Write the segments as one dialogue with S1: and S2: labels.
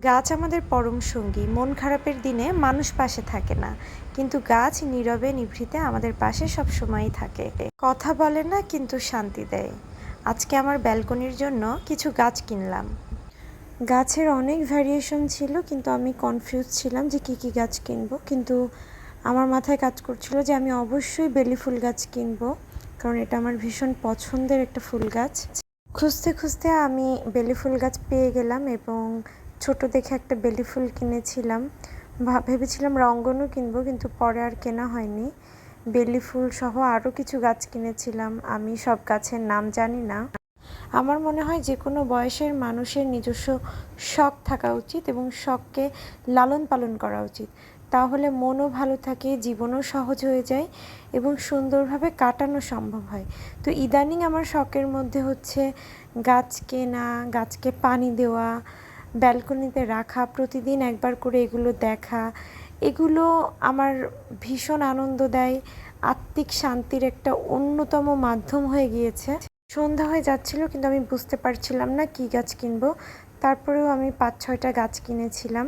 S1: গাছ আমাদের পরম সঙ্গী। মন খারাপের দিনে মানুষ পাশে থাকে না, কিন্তু গাছ নীরবে নিভৃতে আমাদের পাশে সবসময়ই থাকে। কথা বলে না, কিন্তু শান্তি দেয়। আজকে আমার ব্যালকনির জন্য কিছু গাছ কিনলাম। গাছের অনেক ভ্যারিয়েশন ছিল, কিন্তু আমি কনফিউজ ছিলাম যে কী কী গাছ কিনবো। কিন্তু আমার মাথায় কাজ করছিল যে আমি অবশ্যই বেলি ফুল গাছ কিনবো, কারণ এটা আমার ভীষণ পছন্দের একটা ফুল গাছ। খুঁজতে খুঁজতে আমি বেলি ফুল গাছ পেয়ে গেলাম এবং ছোট দেখে একটা বেলি ফুল কিনেছিলাম। ভেবেছিলাম রঙ্গনও কিনবো, কিন্তু পরে আর কেনা হয়নি। বেলি ফুল সহ আরও কিছু গাছ কিনেছিলাম। আমি সব গাছের নাম জানি না। আমার মনে হয় যে কোনো বয়সের মানুষের নিজস্ব শখ থাকা উচিত এবং শখকে লালন পালন করা উচিত। তাহলে মনও ভালো থাকে, জীবনও সহজ হয়ে যায় এবং সুন্দরভাবে কাটানো সম্ভব হয়। তো ইদানিং আমার শখের মধ্যে হচ্ছে গাছ কেনা, গাছকে পানি দেওয়া, ব্যালকনিতে রাখা, প্রতিদিন একবার করে এগুলো দেখা। এগুলো আমার ভীষণ আনন্দ দেয়, আত্মিক শান্তির একটা অন্যতম মাধ্যম হয়ে গিয়েছে। সন্ধ্যা হয়ে যাচ্ছিল, কিন্তু আমি বুঝতে পারছিলাম না কী গাছ কিনবো। তারপরেও আমি 5-6টা গাছ কিনেছিলাম।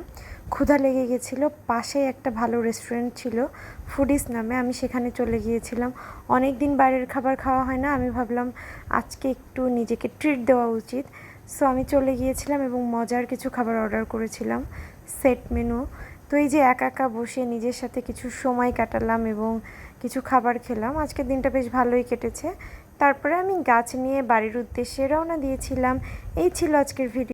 S1: ক্ষুধা লেগে গেছিলো, পাশেই একটা ভালো রেস্টুরেন্ট ছিল ফুডিস নামে, আমি সেখানে চলে গিয়েছিলাম। অনেক দিন বাইরের খাবার খাওয়া হয় না, আমি ভাবলাম আজকে একটু নিজেকে ট্রিট দেওয়া উচিত। সো আমি চলে গিয়েছিলাম এবং মজার কিছু খাবার অর্ডার করেছিলাম, সেট মেনু। তো এই যে একা একা বসে নিজের সাথে কিছু সময় কাটালাম এবং কিছু খাবার খেলাম। আজকের দিনটা বেশ ভালোই কেটেছে। তারপরে আমি গাছ নিয়ে বাড়ির উদ্দেশ্যে রওনা দিয়েছিলাম। এই ছিল আজকের ভিডিও।